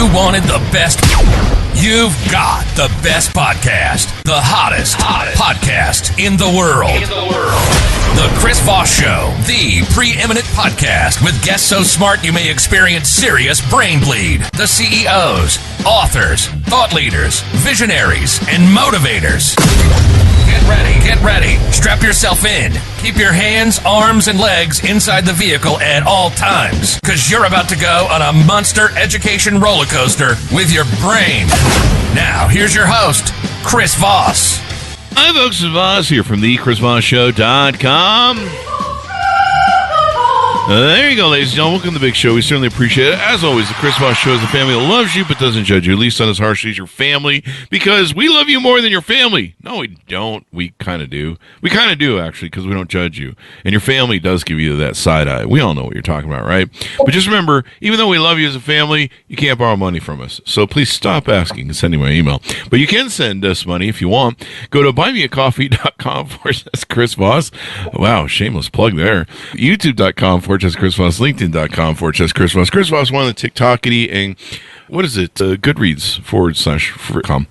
you wanted the best, you've got the best podcast. The hottest podcast in the world. The Chris Voss Show, the preeminent podcast with guests so smart you may experience serious brain bleed. The CEOs, authors, thought leaders, visionaries, and motivators. Get ready. Strap yourself in. Keep your hands, arms, and legs inside the vehicle at all times, because you're about to go on a monster education roller coaster with your brain. Now, here's your host, Chris Voss. Hi, folks. It's Voss here from thechrisvossshow.com. There you go, ladies and gentlemen. Welcome to the big show. We certainly appreciate it. As always, the Chris Voss Show is a family that loves you but doesn't judge you, at least not as harshly as your family, because we love you more than your family. No, we don't. We kind of do. We kind of do, actually, because we don't judge you. And your family does give you that side eye. We all know what you're talking about, right? But just remember, even though we love you as a family, you can't borrow money from us. So please stop asking and sending my email. But you can send us money if you want. Go to buymeacoffee.com/Chris Voss. Wow, shameless plug there. YouTube.com/Chris Voss, LinkedIn.com/Chris Voss. Chris Voss, one of the TikTokity, and what is it? Goodreads/com.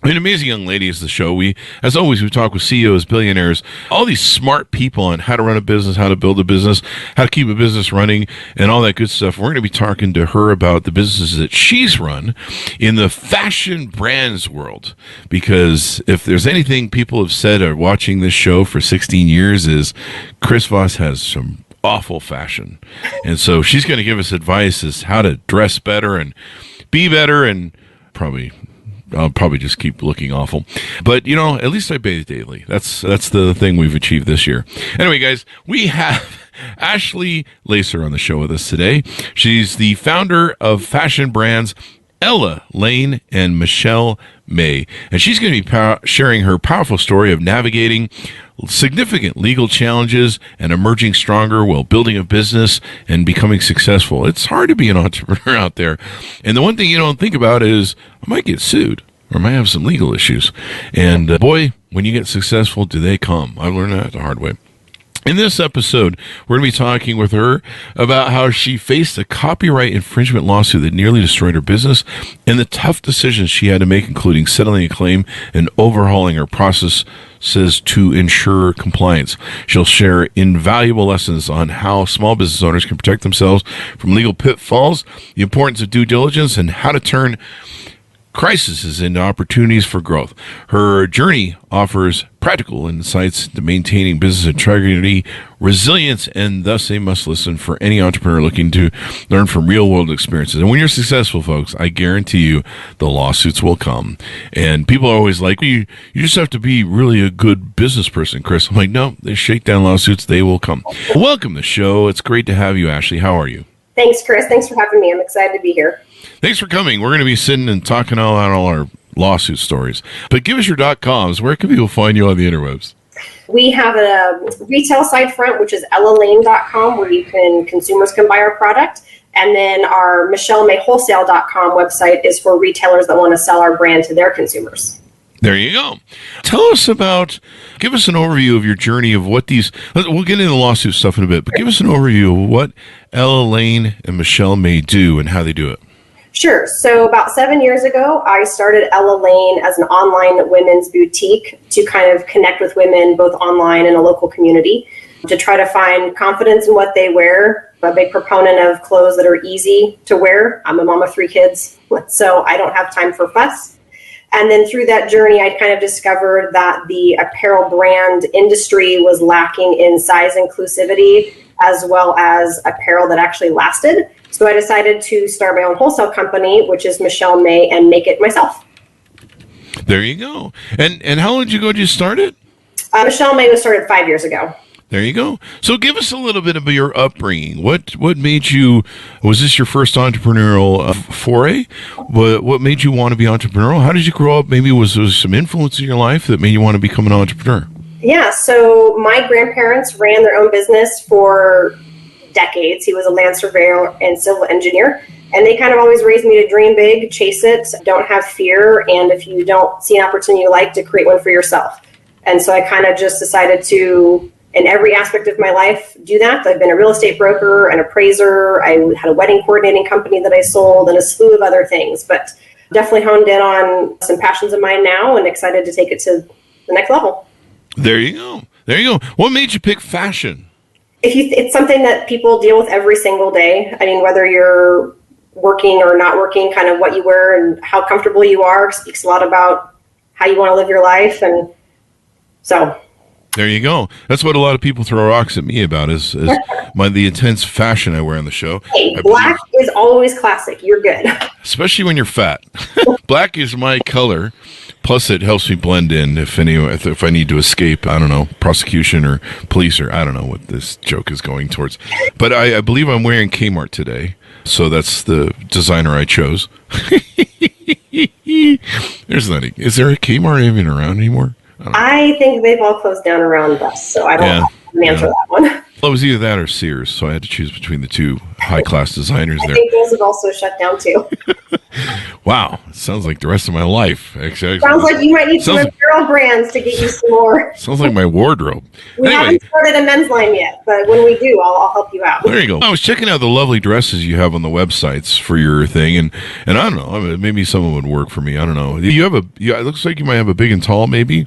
An amazing young lady is the show. As always, we talk with CEOs, billionaires, all these smart people on how to run a business, how to build a business, how to keep a business running, and all that good stuff. We're going to be talking to her about the businesses that she's run in the fashion brands world. Because if there's anything people have said or watching this show for 16 years is Chris Voss has some awful fashion. And so she's going to give us advice as how to dress better and be better, and I'll probably just keep looking awful. But, at least I bathe daily. That's the thing we've achieved this year. Anyway, guys, we have Ashley Lacer on the show with us today. She's the founder of fashion brands Ella Lane and Michelle May. And she's going to be sharing her powerful story of navigating significant legal challenges and emerging stronger while building a business and becoming successful. It's hard to be an entrepreneur out there. And the one thing you don't think about is, I might get sued or I might have some legal issues. And boy, when you get successful, do they come. I've learned that the hard way. In this episode, we're going to be talking with her about how she faced a copyright infringement lawsuit that nearly destroyed her business and the tough decisions she had to make, including settling a claim and overhauling her processes to ensure compliance. She'll share invaluable lessons on how small business owners can protect themselves from legal pitfalls, the importance of due diligence, and how to turn crises into opportunities for growth. Her journey offers practical insights to maintaining business integrity, resilience, and thus a must listen for any entrepreneur looking to learn from real world experiences. And when you're successful, folks, I guarantee you the lawsuits will come. And people are always like, you just have to be really a good business person, Chris. I'm like, no, they shake down lawsuits, they will come. Welcome to the show. It's great to have you, Ashley. How are you? Thanks, Chris. Thanks for having me. I'm excited to be here. Thanks for coming. We're going to be sitting and talking all our lawsuit stories. But give us your .coms. Where can people find you on the interwebs? We have a retail side front, which is ellalane.com, where consumers can buy our product. And then our michellemayWholesale.com website is for retailers that want to sell our brand to their consumers. There you go. Give us an overview of your journey of what we'll get into the lawsuit stuff in a bit, but give us an overview of what Ella Lane and Michelle May do and how they do it. Sure. So about 7 years ago, I started Ella Lane as an online women's boutique to kind of connect with women both online and a local community to try to find confidence in what they wear. I'm a big proponent of clothes that are easy to wear. I'm a mom of 3 kids, so I don't have time for fuss. And then through that journey, I kind of discovered that the apparel brand industry was lacking in size inclusivity, as well as apparel that actually lasted. So I decided to start my own wholesale company, which is Michelle May, and make it myself. There you go. And how long did you start it? Michelle May was started 5 years ago. There you go. So give us a little bit of your upbringing. What made you, was this your first entrepreneurial foray? What made you want to be entrepreneurial? How did you grow up? Maybe was there some influence in your life that made you want to become an entrepreneur? Yeah, so my grandparents ran their own business for decades. He was a land surveyor and civil engineer. And they kind of always raised me to dream big, chase it, don't have fear. And if you don't see an opportunity you like, to create one for yourself. And so I kind of just decided to in every aspect of my life do that. I've been a real estate broker, an appraiser. I had a wedding coordinating company that I sold, and a slew of other things. But definitely honed in on some passions of mine now and excited to take it to the next level. There you go. There you go. What made you pick fashion? It's something that people deal with every single day. I mean, whether you're working or not working, kind of what you wear and how comfortable you are speaks a lot about how you want to live your life. And so there you go. That's what a lot of people throw rocks at me about is the intense fashion I wear on the show. Hey, black is always classic. You're good. Especially when you're fat. Black is my color. Plus, it helps me blend in if I need to escape, I don't know, prosecution or police, or I don't know what this joke is going towards. But I believe I'm wearing Kmart today, so that's the designer I chose. Is there a Kmart even around anymore? I think they've all closed down around us, so I don't answer that one. Well, it was either that or Sears, so I had to choose between the two high-class designers there. I think those have also shut down, too. Wow. Sounds like the rest of my life. Actually, sounds like you might need some apparel brands to get you some more. Sounds like my wardrobe. We haven't started a men's line yet, but when we do, I'll help you out. There you go. I was checking out the lovely dresses you have on the websites for your thing, and I don't know, maybe some of them would work for me. I don't know. It looks like you might have a big and tall, maybe.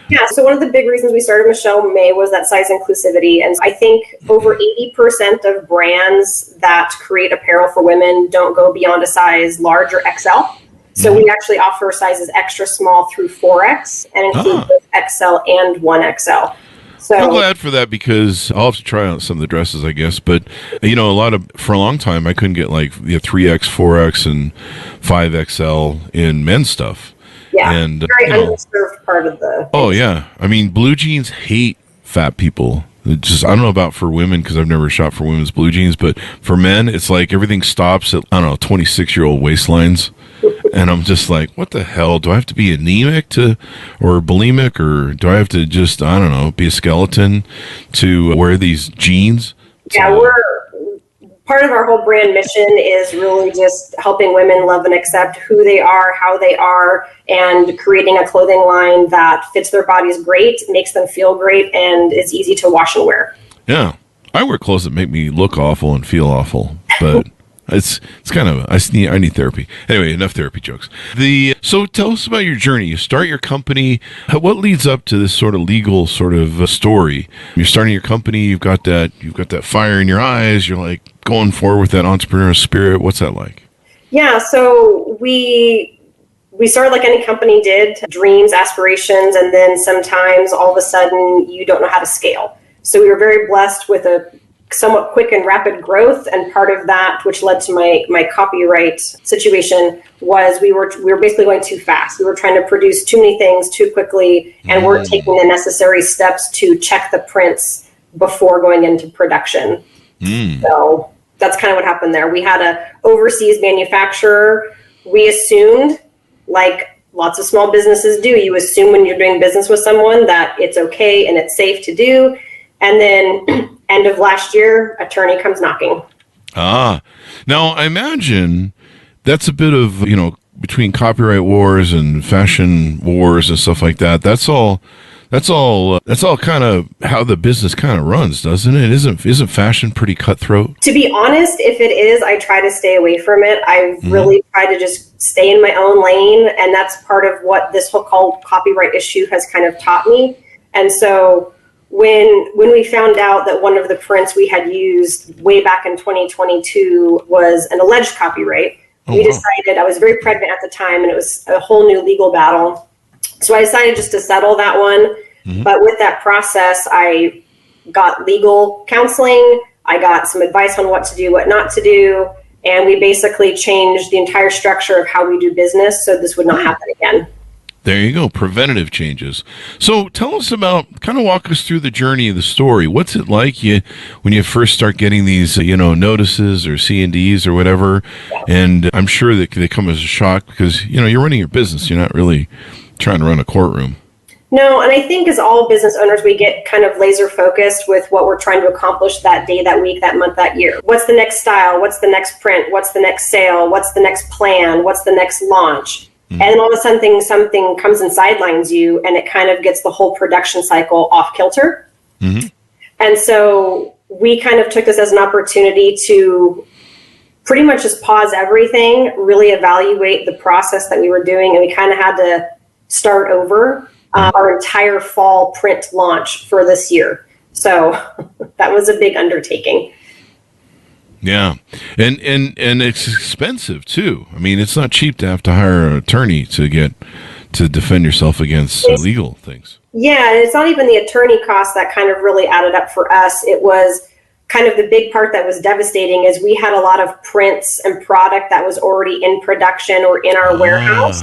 Yeah, so one of the big reasons we started Michelle May was that size inclusivity. And I think over 80% of brands that create apparel for women don't go beyond a size large or XL. So we actually offer sizes extra small through 4X and include both XL and 1XL. So I'm glad for that because I'll have to try out some of the dresses, I guess. But, for a long time, I couldn't get 3X, 4X, and 5XL in men's stuff. Yeah, and very underserved part of the... Oh, yeah. I mean, blue jeans hate fat people. I don't know about for women because I've never shopped for women's blue jeans, but for men, it's like everything stops at, 26-year-old waistlines. And I'm just like, what the hell? Do I have to be anemic or bulimic, or do I have to just, be a skeleton to wear these jeans? Yeah, part of our whole brand mission is really just helping women love and accept who they are, how they are, and creating a clothing line that fits their bodies great, makes them feel great, and is easy to wash and wear. Yeah. I wear clothes that make me look awful and feel awful, but it's kind of, I need therapy. Anyway, enough therapy jokes. So tell us about your journey. You start your company. What leads up to this sort of legal sort of story? You're starting your company. You've got that fire in your eyes. You're like going forward with that entrepreneurial spirit. What's that like? Yeah. So we started like any company did, dreams, aspirations, and then sometimes all of a sudden you don't know how to scale. So we were very blessed with a somewhat quick and rapid growth, and part of that, which led to my copyright situation, was we were basically going too fast. We were trying to produce too many things too quickly, and weren't taking the necessary steps to check the prints before going into production. So that's kind of what happened there. We had a overseas manufacturer. We assumed, like lots of small businesses do, you assume when you're doing business with someone that it's okay and it's safe to do. And then end of last year, attorney comes knocking. Now I imagine that's a bit of, between copyright wars and fashion wars and stuff like that. That's all kind of how the business kind of runs, doesn't it? Isn't fashion pretty cutthroat? To be honest, if it is, I try to stay away from it. I really try to just stay in my own lane. And that's part of what this whole copyright issue has kind of taught me. And so when we found out that one of the prints we had used way back in 2022 was an alleged copyright, we decided, I was very pregnant at the time, and it was a whole new legal battle. So I decided just to settle that one. But with that process, I got legal counseling. I got some advice on what to do, what not to do. And we basically changed the entire structure of how we do business so this would not happen again. There you go. Preventative changes. So tell us kind of walk us through the journey of the story. What's it like when you first start getting these, notices or C&Ds or whatever? And I'm sure that they come as a shock because, you're running your business. You're not really trying to run a courtroom. No, and I think as all business owners, we get kind of laser focused with what we're trying to accomplish that day, that week, that month, that year. What's the next style? What's the next print? What's the next sale? What's the next plan? What's the next launch? And then all of a sudden something comes and sidelines you, and it kind of gets the whole production cycle off kilter. And so we kind of took this as an opportunity to pretty much just pause everything, really evaluate the process that we were doing. And we kind of had to start over our entire fall print launch for this year. So that was a big undertaking. Yeah. And it's expensive too. I mean, it's not cheap to have to hire an attorney to defend yourself against legal things. Yeah. And it's not even the attorney costs that kind of really added up for us. It was kind of the big part that was devastating is we had a lot of prints and product that was already in production or in our warehouse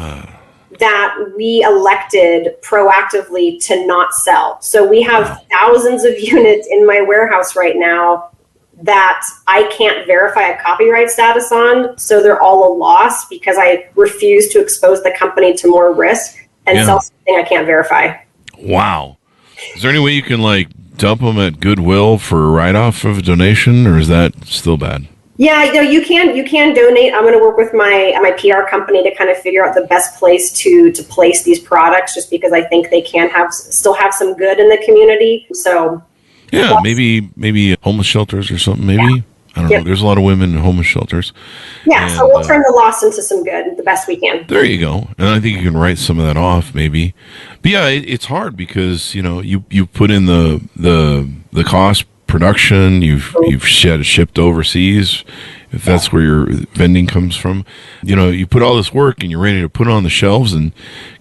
that we elected proactively to not sell. So we have thousands of units in my warehouse right now that I can't verify a copyright status on. So they're all a loss because I refuse to expose the company to more risk and sell something I can't verify. Wow. Is there any way you can dump them at Goodwill for a write-off of a donation, or is that still bad? Yeah, you can donate. I'm going to work with my PR company to kind of figure out the best place to place these products, just because I think they can still have some good in the community. So yeah, maybe homeless shelters or something. Maybe I don't know. There's a lot of women in homeless shelters. Yeah, so we'll turn the loss into some good, the best we can. There you go. And I think you can write some of that off, maybe. But yeah, it's hard because you put in the cost. Production, you've shipped overseas, if that's where your vending comes from. You put all this work and you're ready to put it on the shelves and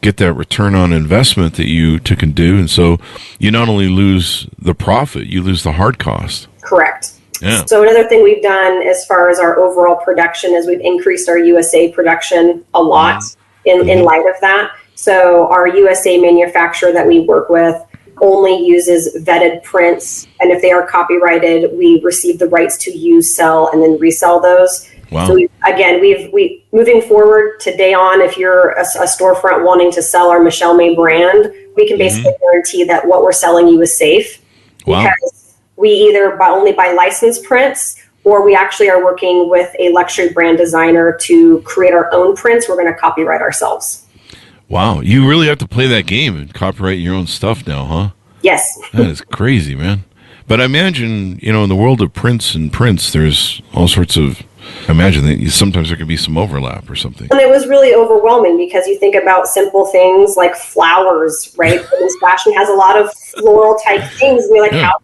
get that return on investment that you took and do. And so you not only lose the profit, you lose the hard cost. Correct. Yeah. So another thing we've done as far as our overall production is we've increased our USA production a lot in light of that. So our USA manufacturer that we work with only uses vetted prints, and if they are copyrighted, we receive the rights to use, sell, and then resell those. Wow. So we moving forward today on, if you're a storefront wanting to sell our Michelle May brand, we can basically guarantee that what we're selling you is safe. Wow. Because we either only buy licensed prints, or we actually are working with a luxury brand designer to create our own prints. We're going to copyright ourselves. Wow, you really have to play that game and copyright your own stuff now, huh? Yes. That is crazy, man. But I imagine, in the world of prints, there's all sorts of, I imagine that sometimes there can be some overlap or something. And it was really overwhelming because you think about simple things like flowers, right? Women's fashion has a lot of floral type things. And you're like, how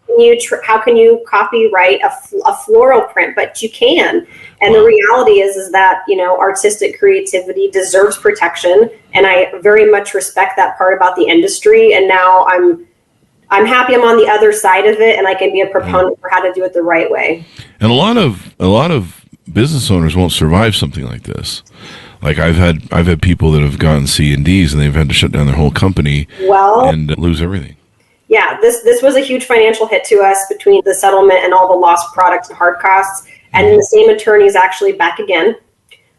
can you copyright a floral print? But you can. And the reality is that, artistic creativity deserves protection. And I very much respect that part about the industry. And now I'm happy I'm on the other side of it, and I can be a proponent for how to do it the right way. And a lot of business owners won't survive something like this. Like I've had people that have gotten C&Ds and they've had to shut down their whole company and lose everything. Yeah, this was a huge financial hit to us between the settlement and all the lost products and hard costs. And the same attorney is actually back again.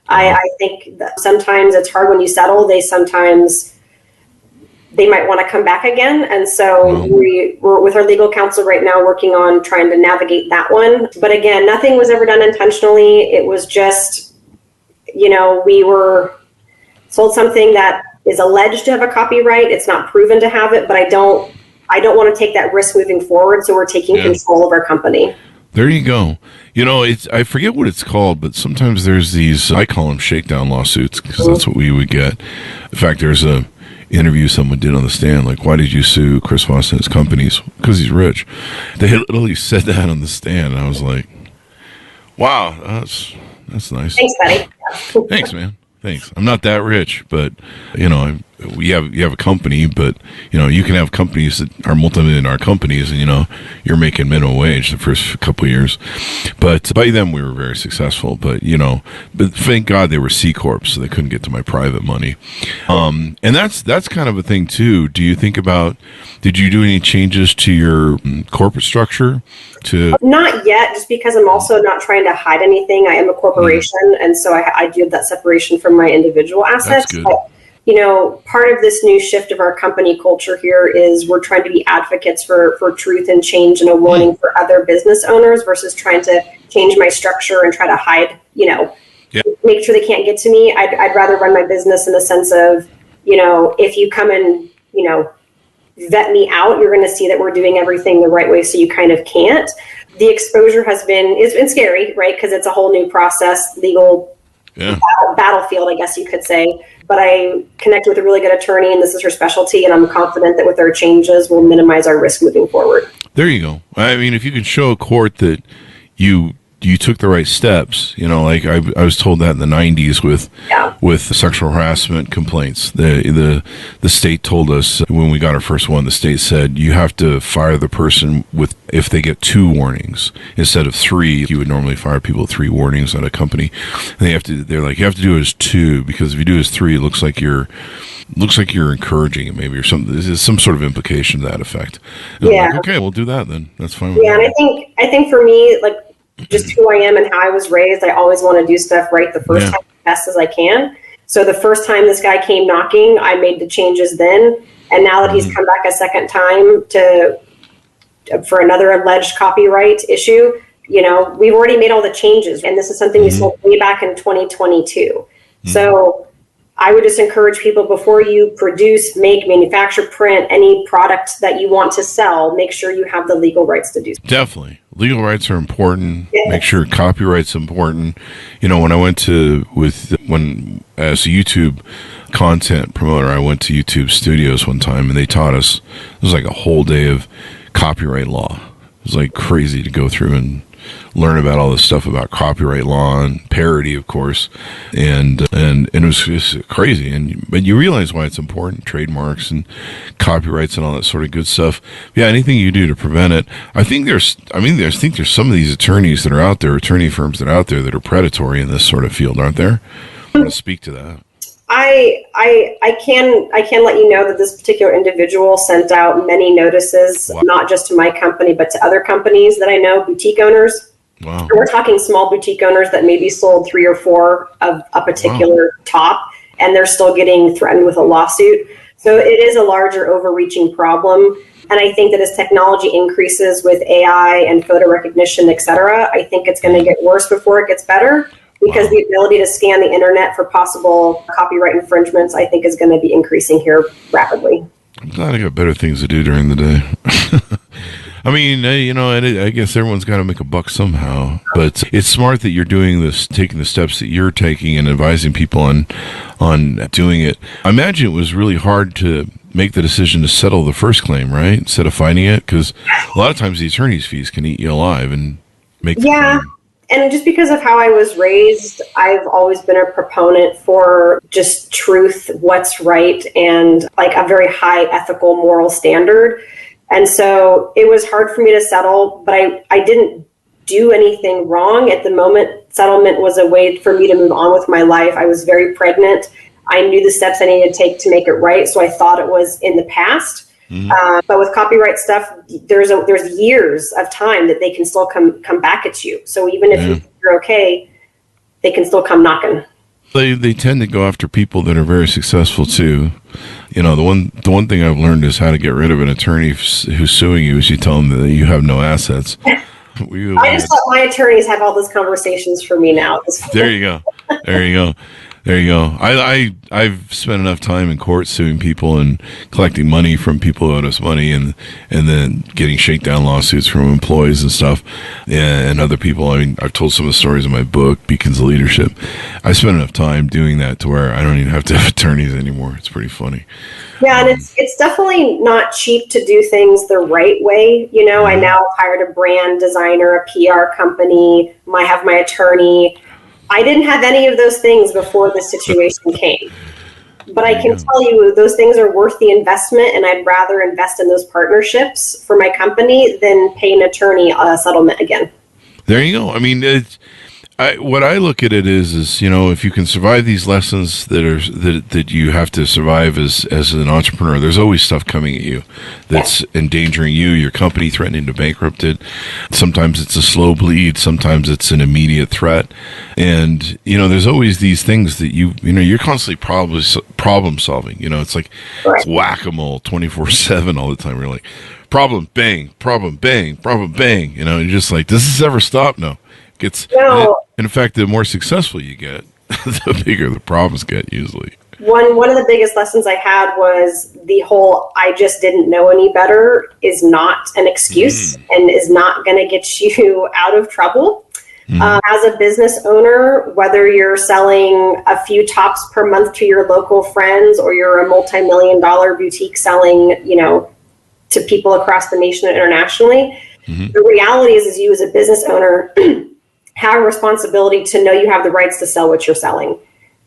I think that sometimes it's hard when you settle. They might want to come back again. And so we're with our legal counsel right now working on trying to navigate that one. But again, nothing was ever done intentionally. It was just, we were sold something that is alleged to have a copyright. It's not proven to have it, but I don't want to take that risk moving forward. So we're taking control of our company. There you go. I forget what it's called, but sometimes there's these, I call them shakedown lawsuits because that's what we would get. In fact, there's a interview someone did on the stand, like, why did you sue Chris Voss and his companies? Because he's rich. They literally said that on the stand. And I was like, wow, that's nice. Thanks, buddy. Thanks, man. Thanks. I'm not that rich, but you have a company, but you can have companies that are multi-million-dollar companies, and you're making minimum wage the first couple of years. But by then we were very successful. But but thank God they were C corps, so they couldn't get to my private money. And that's kind of a thing too. Do you think about? Did you do any changes to your corporate structure? Not yet, just because I'm also not trying to hide anything. I am a corporation, and so I do have that separation from my individual assets. That's good. But, part of this new shift of our company culture here is we're trying to be advocates for truth and change and a warning for other business owners versus trying to change my structure and try to hide, make sure they can't get to me. I'd rather run my business in the sense of, if you come and, vet me out, you're going to see that we're doing everything the right way, so you kind of can't. The exposure it's been scary, right? Because it's a whole new process, legal battlefield, I guess you could say. But I connect with a really good attorney, and this is her specialty, and I'm confident that with our changes, we'll minimize our risk moving forward. There you go. I mean, if you can show a court that you took the right steps, like I was told that in the 90s with sexual harassment complaints. The state told us when we got our first one, the state said you have to fire the person if they get 2 warnings instead of 3. You would normally fire people with 3 warnings at a company. And they're like, you have to do it as 2, because if you do it as 3, it looks like you're encouraging it, maybe, or something. There's some sort of implication to that effect. And I'm like, okay, we'll do that then. That's fine with me. And I think for me, like, just who I am and how I was raised, I always want to do stuff right the first time, as best as I can. So the first time this guy came knocking, I made the changes then. And now that he's come back a second time for another alleged copyright issue, we've already made all the changes. And this is something we sold way back in 2022. So I would just encourage people, before you produce, make, manufacture, print any product that you want to sell, make sure you have the legal rights to do so. Definitely. Legal rights are important. Make sure copyright's important. When I went as a YouTube content promoter, I went to YouTube Studios one time, and they taught us, it was like a whole day of copyright law. It was like crazy to go through and learn about all this stuff about copyright law and parody, of course, and it was just crazy. But you realize why it's important: trademarks and copyrights and all that sort of good stuff. Yeah, anything you do to prevent it. I think there's some of these attorneys that are out there, attorney firms that are out there that are predatory in this sort of field, aren't there? I want to speak to that. I can let you know that this particular individual sent out many notices, not just to my company, but to other companies that I know, boutique owners. Wow. We're talking small boutique owners that maybe sold 3 or 4 of a particular top, and they're still getting threatened with a lawsuit. So it is a larger, overreaching problem. And I think that as technology increases with AI and photo recognition, et cetera, I think it's going to get worse before it gets better. Because the ability to scan the internet for possible copyright infringements, I think, is going to be increasing here rapidly. I'm glad I got better things to do during the day. I mean, I guess everyone's got to make a buck somehow. But it's smart that you're doing this, taking the steps that you're taking and advising people on doing it. I imagine it was really hard to make the decision to settle the first claim, right? Instead of fighting it. Because a lot of times the attorney's fees can eat you alive and make the claim. And just because of how I was raised, I've always been a proponent for just truth, what's right, and like a very high ethical, moral standard. And so it was hard for me to settle, but I didn't do anything wrong at the moment. Settlement was a way for me to move on with my life. I was very pregnant. I knew the steps I needed to take to make it right, so I thought it was in the past. But with copyright stuff, there's years of time that they can still come back at you. So even if you're okay, they can still come knocking. They tend to go after people that are very successful too. The one thing I've learned is how to get rid of an attorney who's suing you is you tell them that you have no assets. I just let my attorneys have all those conversations for me now. There you go. There you go. I've spent enough time in court suing people and collecting money from people who owed us money, and then getting shakedown lawsuits from employees and stuff, and other people. I mean, I've told some of the stories in my book, Beacons of Leadership. I spent enough time doing that to where I don't even have to have attorneys anymore. It's pretty funny. Yeah, and it's definitely not cheap to do things the right way. I now hired a brand designer, a PR company. I have my attorney. I didn't have any of those things before this situation came. But I can tell you those things are worth the investment, and I'd rather invest in those partnerships for my company than pay an attorney a settlement again. There you go. I mean, what I look at it is if you can survive these lessons that you have to survive as an entrepreneur, there's always stuff coming at you that's endangering you, your company, threatening to bankrupt it. Sometimes it's a slow bleed, sometimes it's an immediate threat, and there's always these things that you're constantly problem solving. It's like it's whack-a-mole 24/7 all the time. You're like, problem bang, problem bang, problem bang. You're just like, does this ever stop? No. And in fact, the more successful you get, the bigger the problems get usually. One of the biggest lessons I had was the whole "I just didn't know any better" is not an excuse and is not going to get you out of trouble. As a business owner, whether you're selling a few tops per month to your local friends or you're a multi-million-dollar boutique selling, to people across the nation and internationally, the reality is you as a business owner have a responsibility to know you have the rights to sell what you're selling.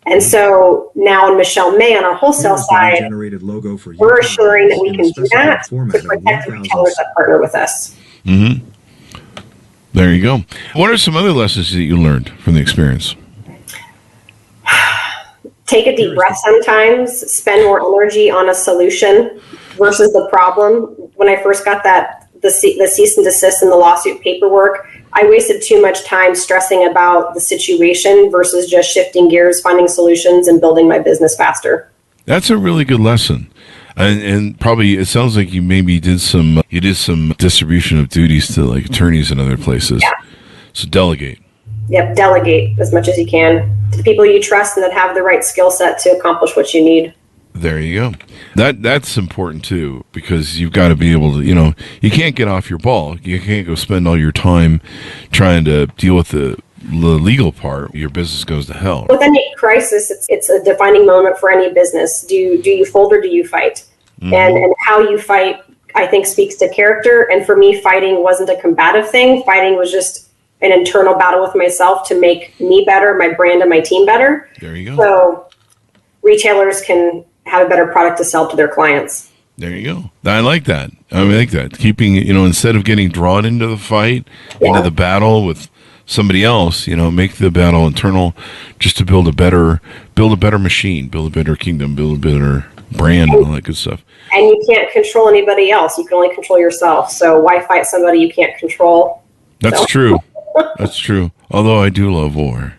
And so now in Michelle May on our wholesale side, we're assuring that we can do that to protect the retailers that partner with us. Mm-hmm. There you go. What are some other lessons that you learned from the experience? Take a deep breath sometimes, spend more energy on a solution versus the problem. When I first got the cease and desist and the lawsuit paperwork, I wasted too much time stressing about the situation versus just shifting gears, finding solutions, and building my business faster. That's a really good lesson. And probably it sounds like you maybe did some distribution of duties to like attorneys and other places. Yeah. So delegate. Yep, delegate as much as you can to the people you trust and that have the right skill set to accomplish what you need. There you go. That's important too, because you've got to be able to, you can't get off your ball. You can't go spend all your time trying to deal with the legal part. Your business goes to hell. With any crisis, it's a defining moment for any business. Do you fold or do you fight? And how you fight, I think, speaks to character. And for me, fighting wasn't a combative thing. Fighting was just an internal battle with myself to make me better, my brand and my team better. There you go. So retailers can have a better product to sell to their clients. There you go. I like that. Keeping, instead of getting drawn into the fight, into the battle with somebody else, make the battle internal just to build a better machine, build a better kingdom, build a better brand, and all that good stuff. And you can't control anybody else. You can only control yourself. So why fight somebody you can't control? That's true. That's true. Although I do love war.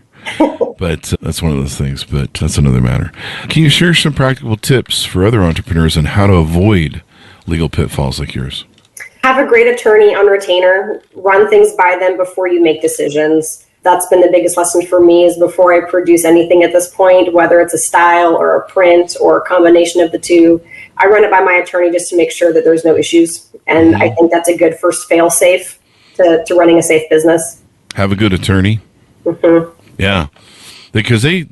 But that's one of those things, but that's another matter. Can you share some practical tips for other entrepreneurs on how to avoid legal pitfalls like yours? Have a great attorney on retainer. Run things by them before you make decisions. That's been the biggest lesson for me is before I produce anything at this point, whether it's a style or a print or a combination of the two, I run it by my attorney just to make sure that there's no issues. And I think that's a good first fail safe to running a safe business. Have a good attorney. Mm-hmm. Yeah. Because they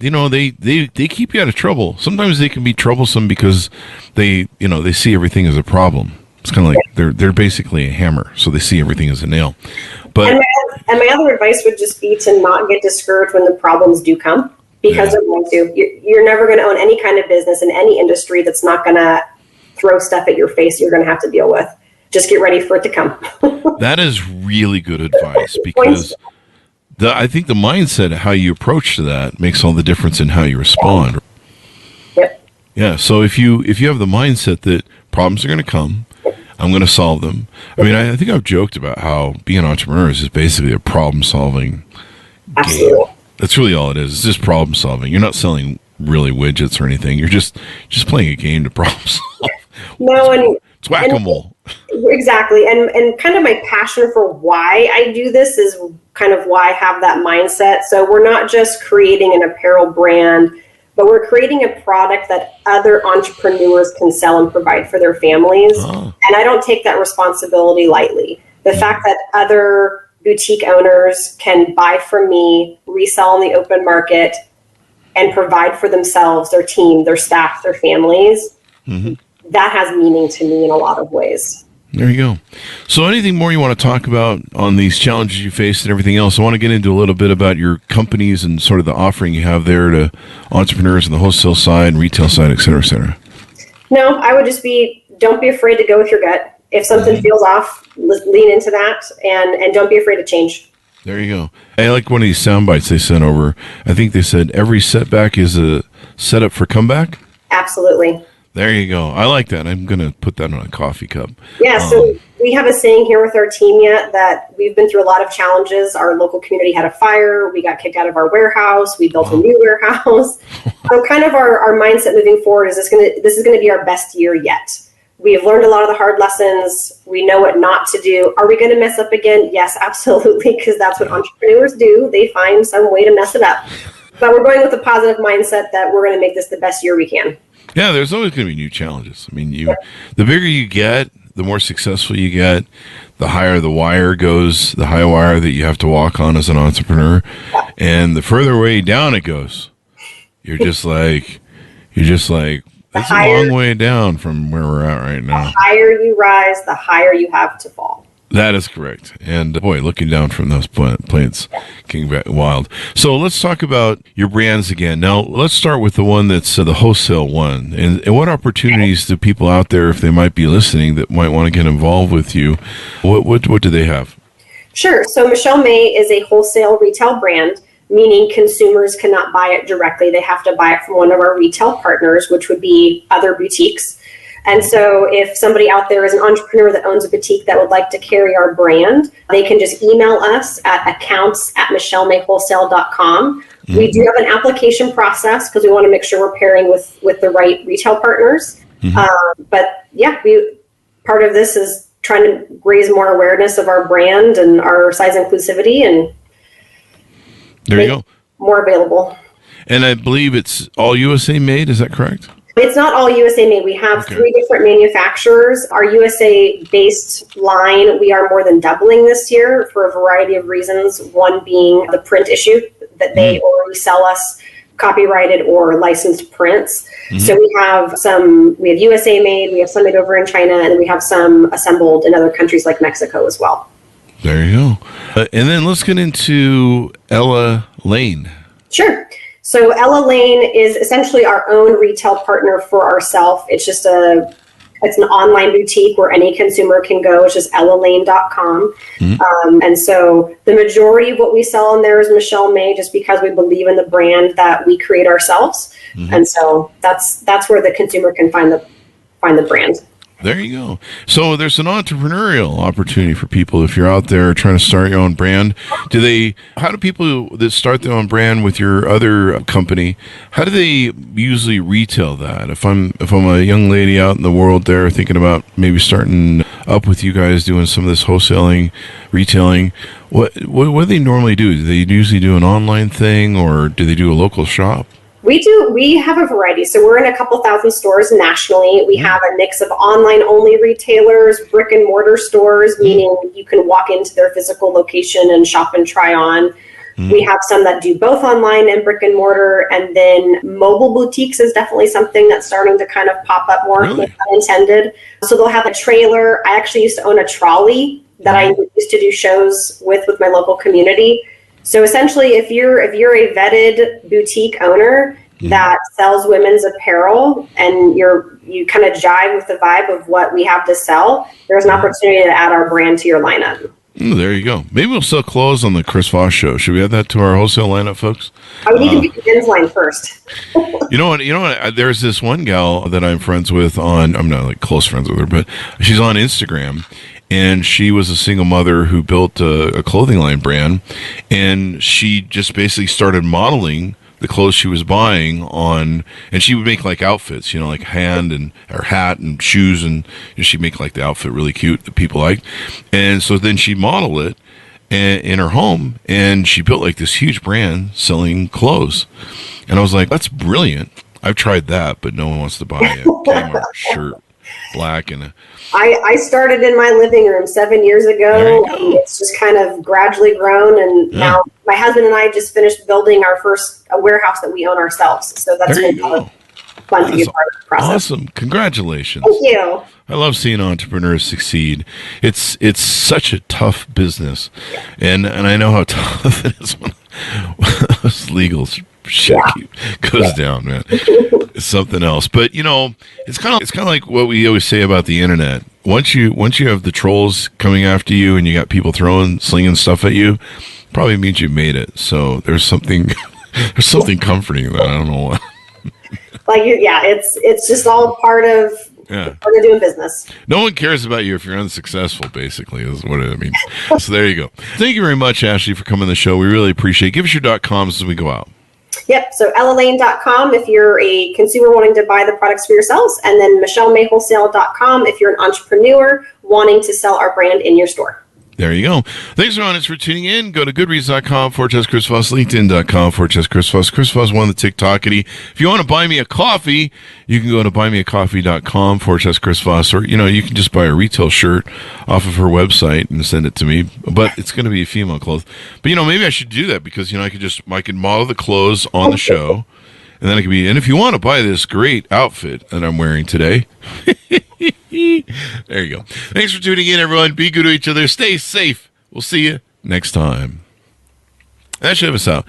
keep you out of trouble. Sometimes they can be troublesome because they see everything as a problem. It's kind of like they're basically a hammer, so they see everything as a nail. But and my other advice would just be to not get discouraged when the problems do come, because they're going to. You're never going to own any kind of business in any industry that's not going to throw stuff at your face you're going to have to deal with. Just get ready for it to come. That is really good advice, because I think the mindset, how you approach to that, makes all the difference in how you respond. Yep. Yeah. So if you have the mindset that problems are going to come, I'm going to solve them. I mean, I think I've joked about how being an entrepreneur is basically a problem-solving game. That's really all it is. It's just problem-solving. You're not selling really widgets or anything. You're just playing a game to problem solve. No, it's whack-a-mole. Exactly. And kind of my passion for why I do this is kind of why I have that mindset. So we're not just creating an apparel brand, but we're creating a product that other entrepreneurs can sell and provide for their families. Oh. And I don't take that responsibility lightly. The fact that other boutique owners can buy from me, resell in the open market, and provide for themselves, their team, their staff, their families, that has meaning to me in a lot of ways. There you go. So anything more you want to talk about on these challenges you faced and everything else? I want to get into a little bit about your companies and sort of the offering you have there to entrepreneurs on the wholesale side, retail side, et cetera, et cetera. No, I would just don't be afraid to go with your gut. If something feels off, lean into that and don't be afraid to change. There you go. I like one of these sound bites they sent over. I think they said every setback is a setup for comeback. Absolutely. There you go. I like that. I'm going to put that on a coffee cup. Yeah, so we have a saying here with our team yet that we've been through a lot of challenges. Our local community had a fire. We got kicked out of our warehouse. We built a new warehouse. So kind of our mindset moving forward is this is going to be our best year yet. We have learned a lot of the hard lessons. We know what not to do. Are we going to mess up again? Yes, absolutely, because that's what entrepreneurs do. They find some way to mess it up. But we're going with a positive mindset that we're going to make this the best year we can. Yeah, there's always going to be new challenges. I mean, the bigger you get, the more successful you get, the higher the wire goes, the high wire that you have to walk on as an entrepreneur. And the further way down it goes, you're just like, it's a long way down from where we're at right now. The higher you rise, the higher you have to fall. That is correct. And boy, looking down from those planes can be wild. So let's talk about your brands again. Now, let's start with the one that's the wholesale one. And what opportunities do people out there, if they might be listening, that might want to get involved with you, what do they have? Sure. So Michelle May is a wholesale retail brand, meaning consumers cannot buy it directly. They have to buy it from one of our retail partners, which would be other boutiques. And so if somebody out there is an entrepreneur that owns a boutique that would like to carry our brand, they can just email us at accounts@michellemayWholesale.com. Mm-hmm. We do have an application process because we want to make sure we're pairing with the right retail partners. Mm-hmm. But yeah, part of this is trying to raise more awareness of our brand and our size inclusivity and there you go. More available. And I believe it's all USA made, is that correct? It's not all USA made. We have 3 different manufacturers. Our USA-based line, we are more than doubling this year for a variety of reasons. One being the print issue, that they already sell us copyrighted or licensed prints. Mm-hmm. So we have USA made, we have some made over in China, and we have some assembled in other countries like Mexico as well. There you go. And then let's get into Ella Lane. Sure. So Ella Lane is essentially our own retail partner for ourselves. It's just it's an online boutique where any consumer can go. It's just ellalane.com. Mm-hmm. And so the majority of what we sell in there is Michelle May, just because we believe in the brand that we create ourselves. Mm-hmm. And so that's where the consumer can find the brand. There you go. So there's an entrepreneurial opportunity for people if you're out there trying to start your own brand. How do people that start their own brand with your other company, how do they usually retail that? If I'm a young lady out in the world there thinking about maybe starting up with you guys doing some of this wholesaling, retailing, what do they normally do? Do they usually do an online thing or do they do a local shop? We have a variety. So we're in a couple thousand stores nationally. We have a mix of online only retailers, brick and mortar stores, meaning you can walk into their physical location and shop and try on. We have some that do both online and brick and mortar. And then mobile boutiques is definitely something that's starting to kind of pop up more, unintended. So they'll have a trailer. I actually used to own a trolley that I used to do shows with my local community. So essentially, if you're a vetted boutique owner that sells women's apparel and you kind of jive with the vibe of what we have to sell, there's an opportunity to add our brand to your lineup. There you go. Maybe we'll sell clothes on the Chris Voss show. Should we add that to our wholesale lineup, folks? I would need to do the men's line first. You know what? There's this one gal that I'm friends with I'm not like close friends with her, but she's on Instagram. And she was a single mother who built a clothing line brand, and she just basically started modeling the clothes she was buying and she would make like outfits, like hand and her hat and shoes, and she'd make like the outfit really cute that people liked. And so then she'd model it in her home, and she built like this huge brand selling clothes. And I was like, that's brilliant. I've tried that, but no one wants to buy a Kmart shirt, black and I started in my living room 7 years ago. It's just kind of gradually grown. And now my husband and I just finished building our first warehouse that we own ourselves. So that's been fun to be part of the process. Awesome. Congratulations. Thank you. I love seeing entrepreneurs succeed. It's such a tough business. And I know how tough it is when those legal shit goes down, man. It's something else. But it's kind of like what we always say about the internet. Once you have the trolls coming after you and you got people slinging stuff at you, probably means you made it. So there's something comforting that I don't know what. It's just all part of doing business. No one cares about you if you're unsuccessful, basically, is what I mean. So there you go. Thank you very much, Ashley, for coming on the show. We really appreciate it. Give us your .coms as we go out. Yep. So ellalane.com if you're a consumer wanting to buy the products for yourselves, and then michellemayWholesale.com if you're an entrepreneur wanting to sell our brand in your store. There you go. Thanks, everyone, for tuning in. Go to goodreads.com/Chris Voss, LinkedIn.com/Chris Voss. Chris Voss won the TikTokity. If you want to buy me a coffee, you can go to buymeacoffee.com/Chris Voss, or, you can just buy a retail shirt off of her website and send it to me. But it's going to be a female clothes. But, maybe I should do that because, I could model the clothes on the show. And then and if you want to buy this great outfit that I'm wearing today, there you go. Thanks for tuning in, everyone. Be good to each other. Stay safe. We'll see you next time. That should have us out.